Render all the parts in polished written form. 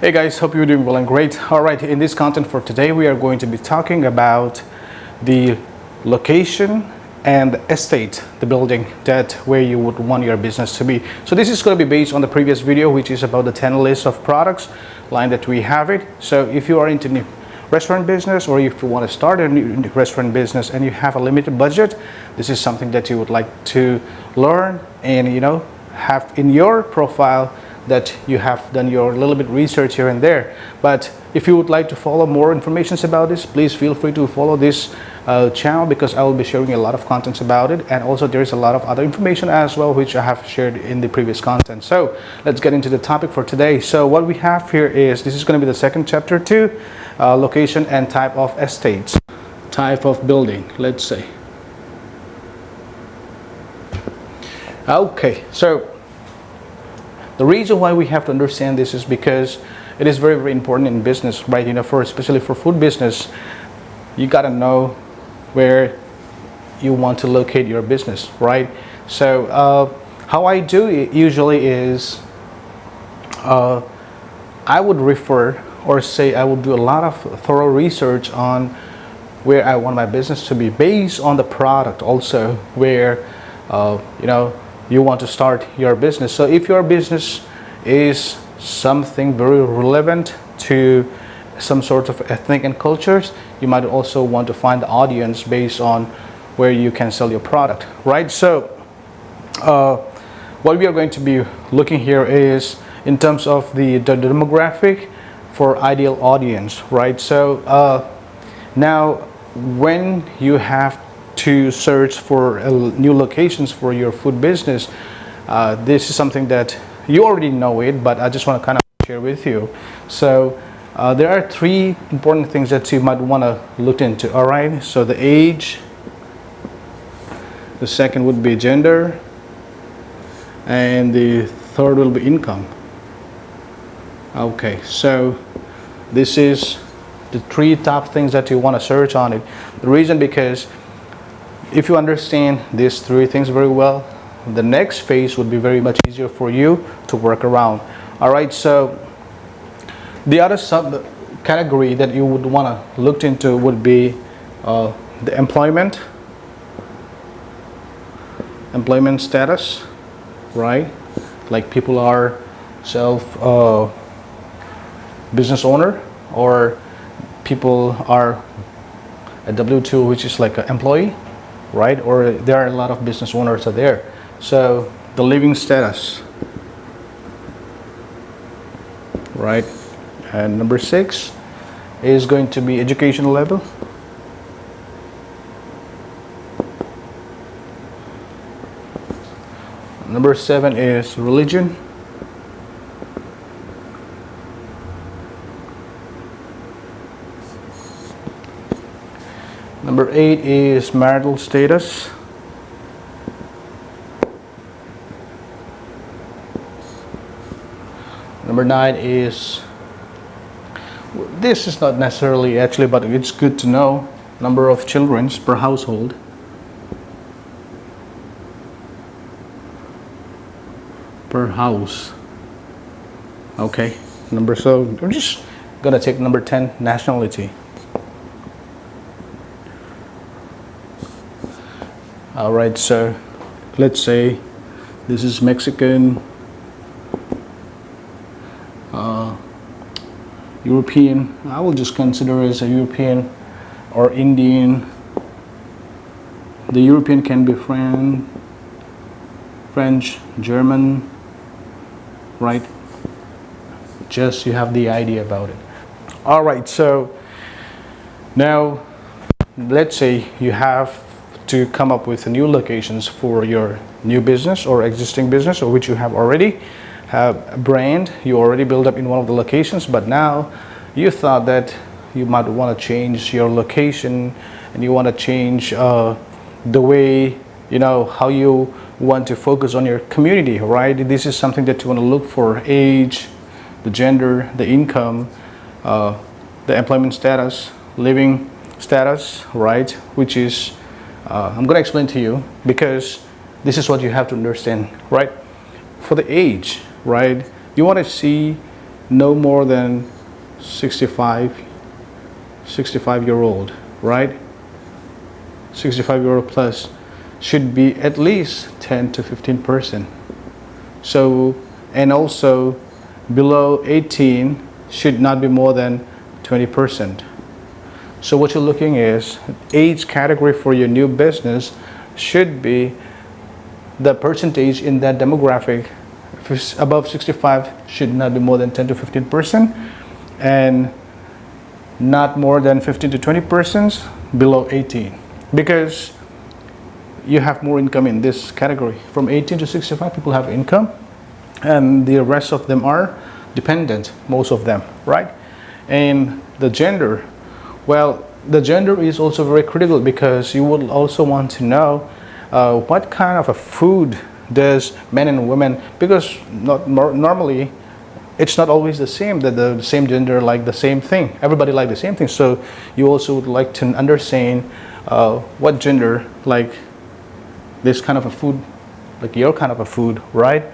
Hey guys, hope you're doing well and great. Alright, in this content for today, we are going to be talking about the location and the estate, the building that where you would want your business to be. So this is going to be based on the previous video, which is about the 10 list of products line that we have it. So if you are into new restaurant business, or if you want to start a new restaurant business and you have a limited budget, this is something that you would like to learn and have in your profile, that you have done your little bit research here and there. But if you would like to follow more information about this, please feel free to follow this channel, because I will be sharing a lot of contents about it, and also there's a lot of other information as well which I have shared in the previous content. So let's get into the topic for today. So what we have here is, this is going to be the second chapter 2, location and type of estates, type of building, let's say. Okay, so the reason why we have to understand this is because it is very, very important in business, right? Especially for food business, you gotta know where you want to locate your business, right? So how I do it usually is, I would refer, or say I will do a lot of thorough research on where I want my business to be, based on the product also where you want to start your business. So if your business is something very relevant to some sort of ethnic and cultures, you might also want to find the audience based on where you can sell your product, right? So what we are going to be looking here is in terms of the demographic for ideal audience, right? So now when you have to search for new locations for your food business, this is something that you already know it, but I just want to kind of share with you. So there are 3 important things that you might want to look into. All right, so the age, the second would be gender, and the third will be income. Okay, so this is the 3 top things that you want to search on it. The reason, because if you understand these 3 things very well, the next phase would be very much easier for you to work around. All right, so the other sub category that you would want to look into would be the employment status, right? Like people are self business owner, or people are a W2, which is like an employee, right? Or there are a lot of business owners out there. So the living status, right? And number 6 is going to be education level. Number 7 is religion. Number 8 is marital status. Number 9 is, this is not necessarily actually, but it's good to know, number of children per household. Per house. Okay, so I'm just gonna take number 10, nationality. All right, so let's say this is Mexican, European. I will just consider as a European, or Indian. The European can be French, German, right? Just you have the idea about it. All right, so now let's say you have to come up with new locations for your new business or existing business, or which you have already have a brand you already built up in one of the locations, but now you thought that you might want to change your location, and you want to change the way how you want to focus on your community, right? This is something that you want to look for: age, the gender, the income, the employment status, living status, right? Which is I'm going to explain to you, because this is what you have to understand, right? For the age, right, you want to see no more than 65 year old, right? 65-year-old plus should be at least 10 to 15%. So, and also below 18 should not be more than 20%. So what you're looking is age category for your new business should be the percentage in that demographic. If it's above 65 should not be more than 10 to 15%, and not more than 15 to 20% below 18, because you have more income in this category. From 18 to 65 people have income, and the rest of them are dependent, most of them, right? And the gender, well, the gender is also very critical, because you would also want to know what kind of a food does men and women, because normally it's not always the same that the same gender like the same thing, everybody like the same thing. So you also would like to understand what gender like this kind of a food, like your kind of a food, right?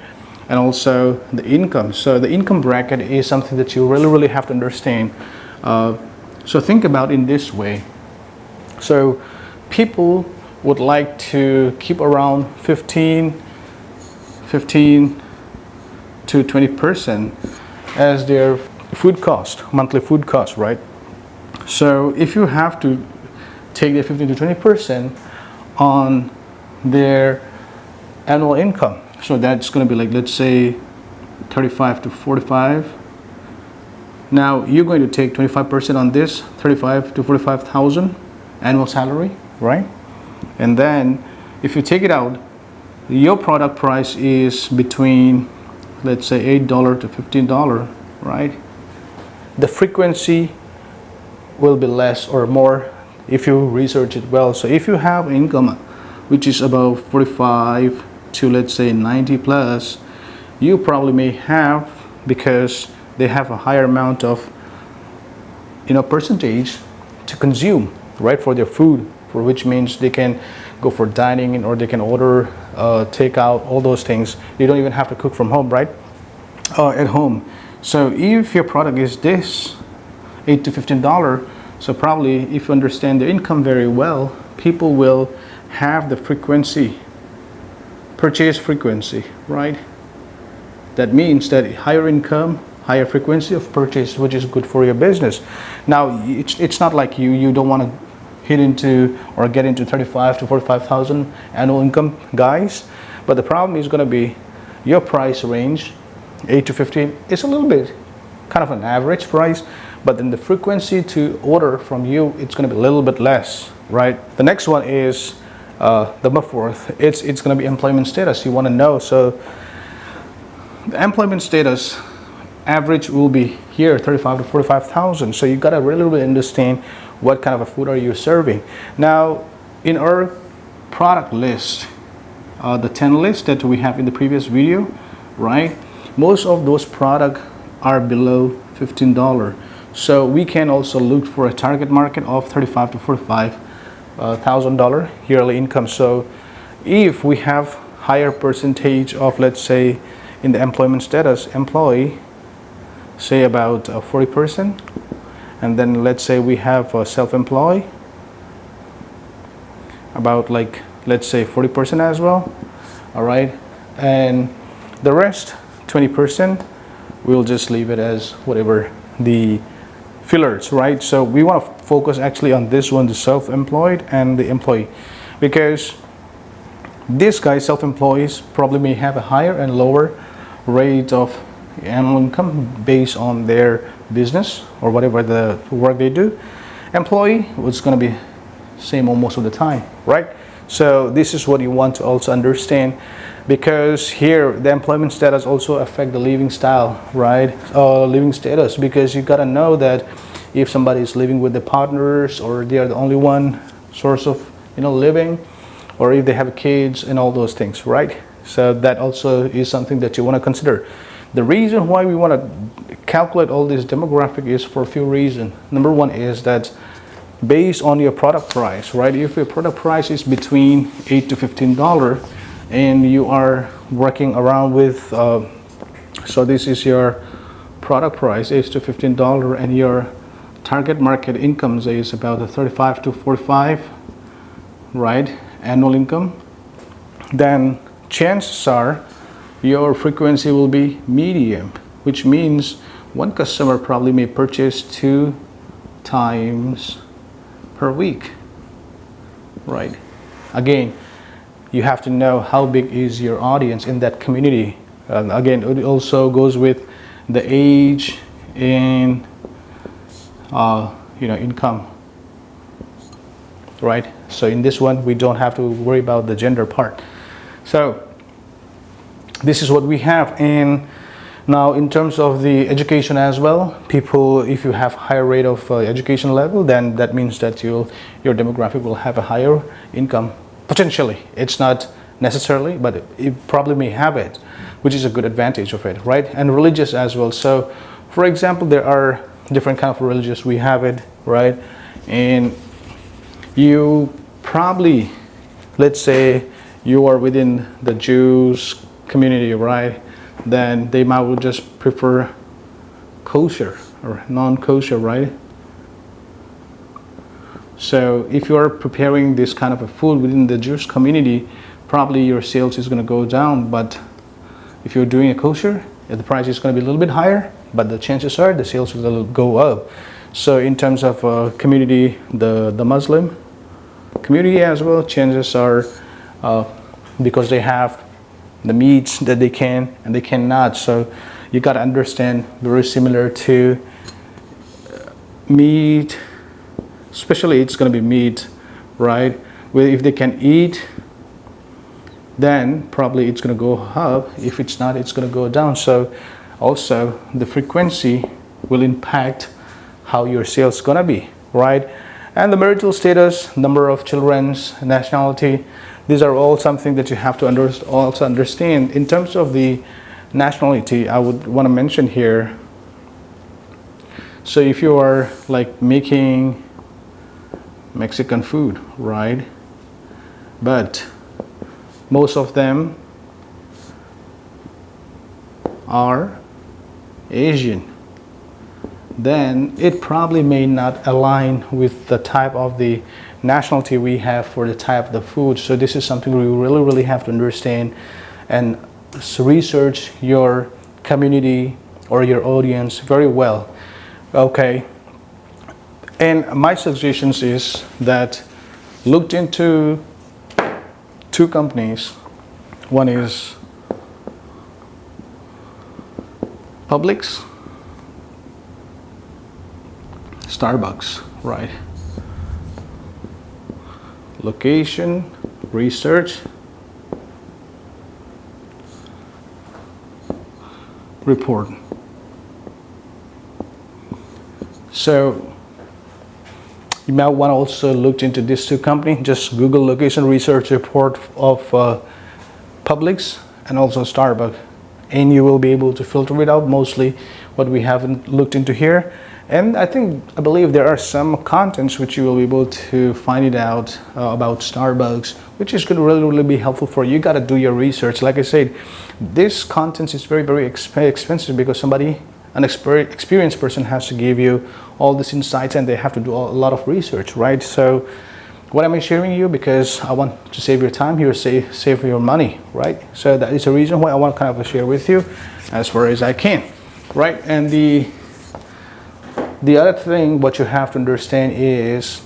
And also the income. So the income bracket is something that you really have to understand. So think about in this way. So people would like to keep around 15 to 20% as their food cost, monthly food cost, right? So if you have to take the 15 to 20% on their annual income, so that's going to be like, let's say 35 to 45. Now you're going to take 25% on this 35 to 45,000 annual salary, right? And then if you take it out, your product price is between, let's say, $8 to $15, right? The frequency will be less or more if you research it well. So if you have income which is about 45 to, let's say, 90 plus, you probably may have, because they have a higher amount of percentage to consume, right, for their food, for which means they can go for dining in, or they can order takeout, all those things. You don't even have to cook from home, right, at home. So if your product is this $8 to $15, so probably if you understand the income very well, people will have the frequency, purchase frequency, right? That means that higher income, higher frequency of purchase, which is good for your business. Now it's not like you don't want to hit into or get into 35 to 45,000 annual income, guys, but the problem is going to be your price range 8 to 15 is a little bit kind of an average price, but then the frequency to order from you, it's going to be a little bit less, right? The next one is the fourth. It's going to be employment status. You want to know. So the employment status average will be here 35 to 45,000. So you got to really understand what kind of a food are you serving. Now in our product list, the 10 list that we have in the previous video, right, most of those products are below $15. So we can also look for a target market of $35 to $45,000 yearly income. So if we have higher percentage of, let's say, in the employment status employee, say about 40%, and then let's say we have a self-employed about, like, let's say 40% as well, all right, and the rest 20% we'll just leave it as whatever the fillers, right? So we want to focus actually on this one, the self-employed and the employee, because this guy self-employees probably may have a higher and lower rate of annual income based on their business or whatever the work they do. Employee was going to be same almost of the time, right? So this is what you want to also understand, because here the employment status also affect the living style, right? Living status, because you got to know that if somebody is living with the partners, or they are the only one source of living, or if they have kids and all those things, right? So that also is something that you want to consider. The reason why we want to calculate all this demographic is for a few reasons. Number one is that based on your product price, right? If your product price is between $8 to $15 and you are working around with, so this is your product price is to $15 and your target market income is about 35 to 45, right, annual income, then chances are your frequency will be medium, which means one customer probably may purchase 2 times per week, right? Again, you have to know how big is your audience in that community. Again, it also goes with the age and income, right? So in this one, we don't have to worry about the gender part. So this is what we have. And now in terms of the education as well, people, if you have higher rate of education level, then that means that your demographic will have a higher income. Potentially, it's not necessarily, but it probably may have it, which is a good advantage of it, right? And religious as well. So for example, there are different kind of religious, we have it, right? And you probably, let's say you are within the Jews community, right? Then they might will just prefer kosher or non-kosher, right? So if you are preparing this kind of a food within the Jewish community, probably your sales is going to go down. But if you're doing a kosher, the price is going to be a little bit higher, but the chances are the sales will go up. So in terms of community, the Muslim community as well, chances are because they have the meats that they can and they cannot. So you got to understand, very similar to meat, especially it's going to be meat, right? Well, if they can eat, then probably it's going to go up. If it's not, it's going to go down. So also the frequency will impact how your sales going to be, right? And the marital status, number of children, nationality, these are all something that you have to also understand. In terms of the nationality, I would want to mention here, so if you are like making Mexican food, right? But most of them are Asian, then it probably may not align with the type of the nationality we have for the type of the food. So this is something we really have to understand and research your community or your audience very well. Okay, and my suggestions is that looked into 2 companies. One is Publix, Starbucks, right? Location, research, report. So you might want to also look into these 2 companies. Just Google location research report of Publix and also Starbucks, and you will be able to filter it out, mostly what we haven't looked into here. And I believe there are some contents which you will be able to find it out about Starbucks, which is going to really be helpful for you. You got to do your research. Like I said, this content is very expensive because an experienced person has to give you all these insights, and they have to do a lot of research, right? So what am I sharing you? Because I want to save your time here, save your money, right? So that is the reason why I want to kind of share with you as far as I can, right? And the other thing what you have to understand is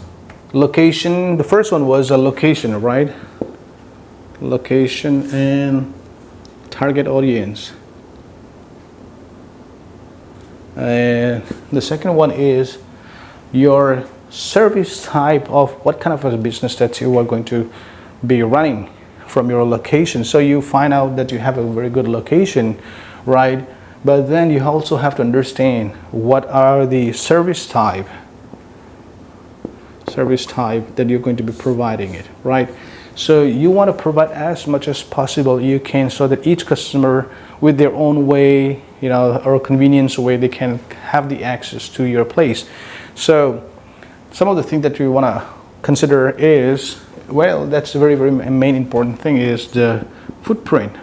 location. The first one was a location, right? Location and target audience. And the second one is your service type of what kind of a business that you are going to be running from your location. So you find out that you have a very good location, right? But then you also have to understand what are the service type that you're going to be providing it, right? So you want to provide as much as possible you can, so that each customer with their own way, or convenience way, they can have the access to your place. So some of the things that we want to consider is, well, that's a very main important thing, is the footprint.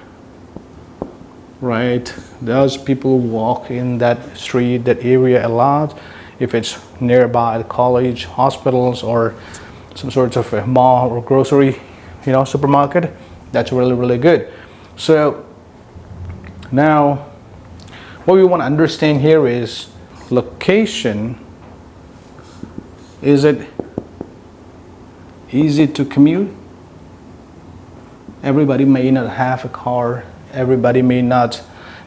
right? Does people walk in that street, that area a lot? If it's nearby the college, hospitals, or some sorts of a mall or grocery, supermarket, that's really, really good. So now what we want to understand here is location. Is it easy to commute? Everybody may not have a car. Everybody may not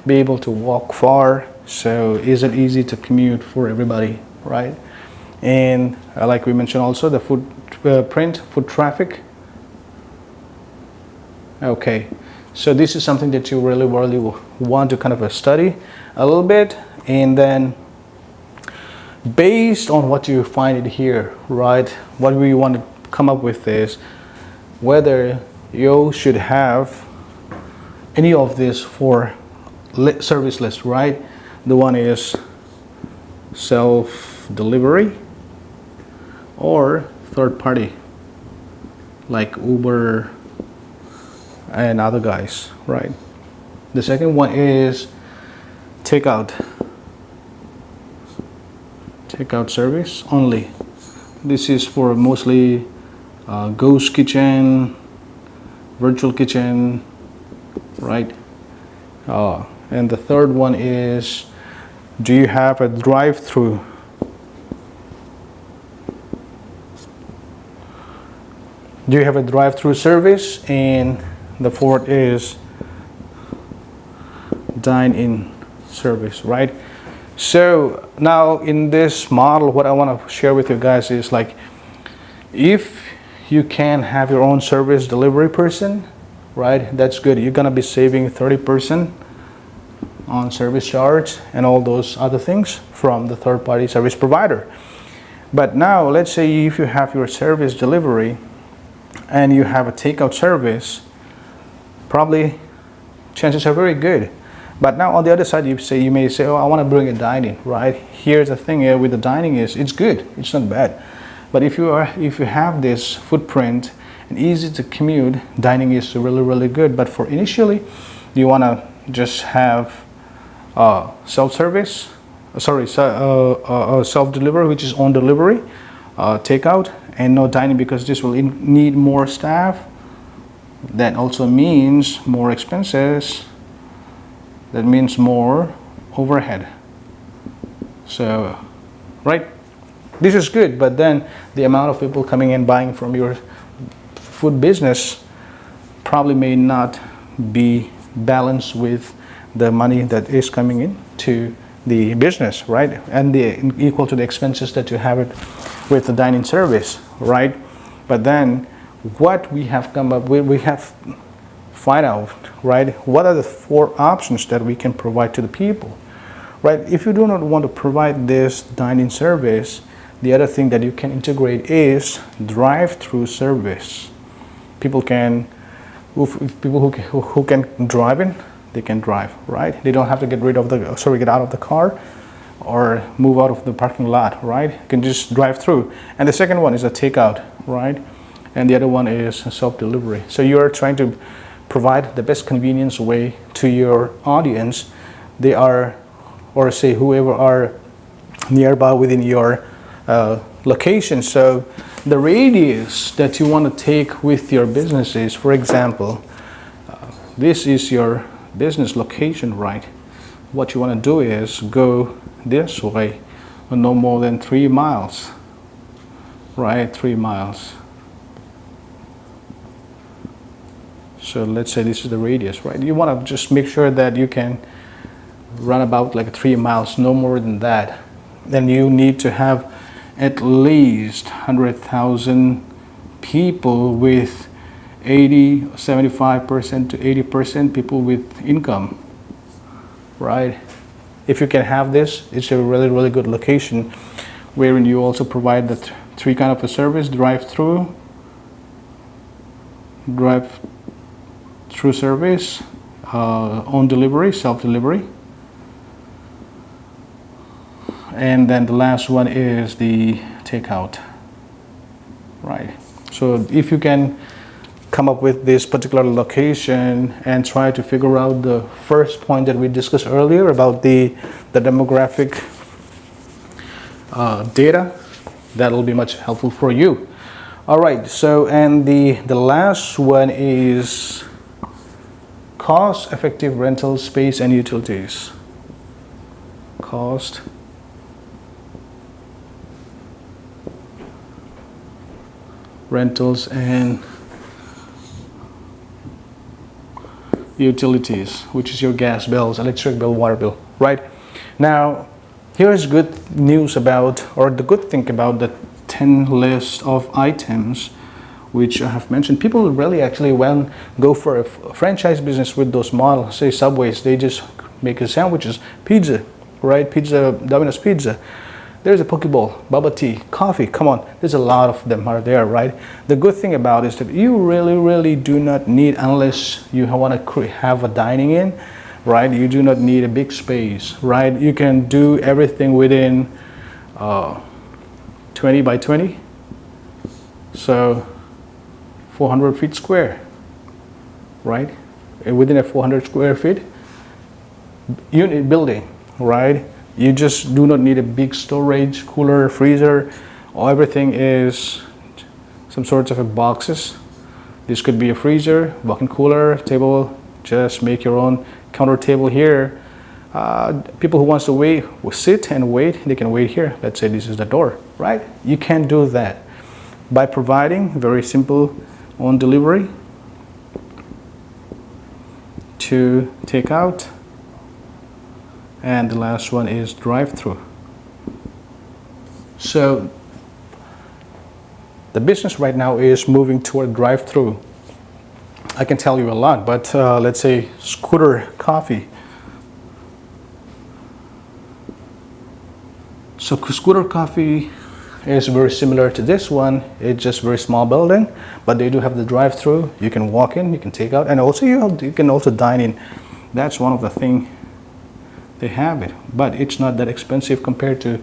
be able to walk far. So is it easy to commute for everybody, right? And like we mentioned also, the foot traffic. Okay, so this is something that you really, really want to kind of study a little bit, and then based on what you find it here, right, what we want to come up with is whether you should have any of this for service list, right? The one is self-delivery or third party like Uber and other guys, right? The second one is takeout service only. This is for mostly ghost kitchen, virtual kitchen, right? And the third one is, do you have a drive-through? Do you have a drive-through service? And the fourth is dine-in service, right? So now in this model, what I want to share with you guys is like, if you can have your own service delivery person, right, that's good. You're gonna be saving 30% on service charge and all those other things from the third-party service provider. But now let's say if you have your service delivery and you have a takeout service, probably chances are very good. But now on the other side, you may say, oh, I want to bring a dining, right? Here's the thing here with the dining is it's good, it's not bad. But if you have this footprint and easy to commute, dining is really, really good. But for initially, you want to just have self-service, self-delivery, which is on delivery, takeout, and no dining, because this will need more staff. That also means more expenses. That means more overhead. So, right, this is good, but then the amount of people coming in buying from your food business probably may not be balanced with the money that is coming in to the business, right? And equal to the expenses that you have it with the dining service, right? But then what we have come up with, we have find out, right, what are the 4 options that we can provide to the people, right? If you do not want to provide this dining service, the other thing that you can integrate is drive-through service. People can, people who can drive in, they can drive, right? They don't have to get out of the car or move out of the parking lot, right? You can just drive through. And the second one is a takeout, right? And the other one is self-delivery. So you're trying to provide the best convenience way to your audience. They are, or say whoever are nearby within your location. So the radius that you want to take with your businesses, for example, this is your business location, right? What you want to do is go this way, no more than 3 miles, right? 3 miles. So let's say this is the radius, right? You want to just make sure that you can run about like 3 miles, no more than that. Then you need to have at least 100,000 people with 75% to 80% people with income, right? If you can have this, it's a really, really good location wherein you also provide the 3 kind of a service: drive-through service, on delivery, self-delivery, and then the last one is the takeout, right? So if you can come up with this particular location and try to figure out the first point that we discussed earlier about the demographic data. That'll be much helpful for you. All right, so and the last one is cost effective rental space and utilities. Cost rentals and utilities, which is your gas bills, electric bill, water bill, right? Now, here's good news about, or the good thing about the 10 list of items which I have mentioned. People really actually go for a franchise business with those models, say Subways, they just make sandwiches, pizza, right? Pizza, Domino's Pizza. There's a poke bowl, bubble tea, coffee. Come on, there's a lot of them are there, right? The good thing about it is that you really do not need, unless you want to have a dining in, right? You do not need a big space, right? You can do everything within 20 by 20, so 400 feet square, right? And within a 400 square feet unit building, right? You just do not need a big storage, cooler, freezer. Everything is some sorts of boxes. This could be a freezer, walk-in cooler, table. Just make your own counter table here. People who wants to wait will sit and wait. They can wait here. Let's say this is the door, right? You can do that by providing very simple on delivery to takeout. And the last one is drive-through. So the business right now is moving toward drive-through. I can tell you a lot, but let's say Scooter Coffee. So Scooter Coffee is very similar to this one. It's just very small building, but they do have the drive-through. You can walk in, you can take out, and also you can also dine in. That's one of the things. They have it, but it's not that expensive compared to,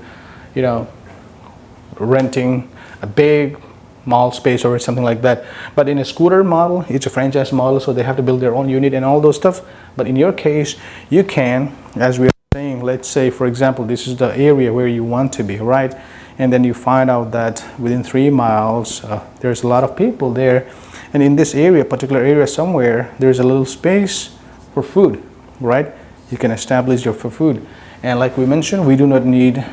you know, renting a big mall space or something like that. But in a scooter model, it's a franchise model, so they have to build their own unit and all those stuff. But in your case, you can, as we are saying, let's say, for example, this is the area where you want to be, right? And then you find out that within 3 miles, there's a lot of people there. And in this area, particular area somewhere, there's a little space for food, right? You can establish your food, and like we mentioned, we do not need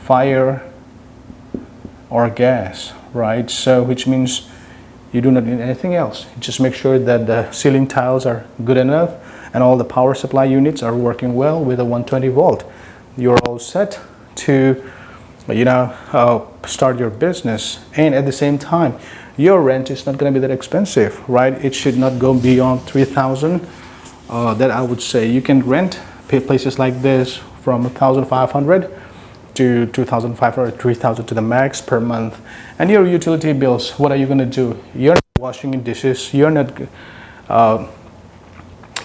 fire or gas, right? So which means you do not need anything else. Just make sure that the ceiling tiles are good enough and all the power supply units are working well with a 120 volt. You're all set to, you know, start your business. And at the same time, your rent is not going to be that expensive, right? It should not go beyond 3,000. That I would say you can rent places like this from 1,500 to 2,500, 3,000 to the max per month. And your utility bills, what are you going to do? You're not washing dishes, you're not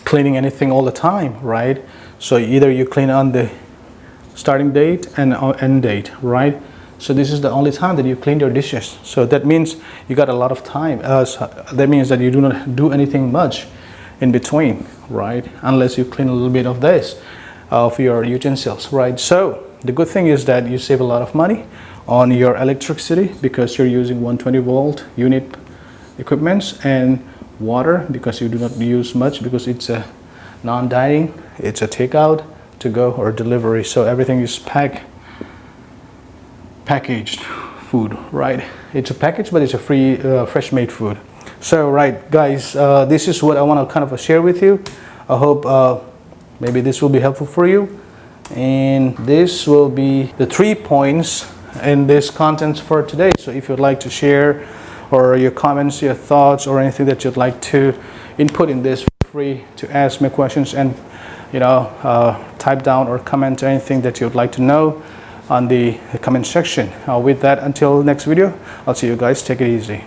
cleaning anything all the time, right? So either you clean on the starting date and end date, right? So this is the only time that you clean your dishes. So that means you got a lot of time. That means that you do not do anything much in between, right? Unless you clean a little bit of this, of your utensils, right? So the good thing is that you save a lot of money on your electricity because you're using 120 volt unit equipments, and water because you do not use much because it's a non-dining, it's a takeout, to go or delivery. So everything is packaged food, right? It's a package, but it's a free fresh made food. So right guys, this is what I want to kind of share with you. I hope maybe this will be helpful for you, and this will be the 3 points in this content for today. So if you'd like to share or your comments, your thoughts, or anything that you'd like to input in this, feel free to ask me questions and, you know, type down or comment anything that you'd like to know on the comment section. With that, until next video, I'll see you guys. Take it easy.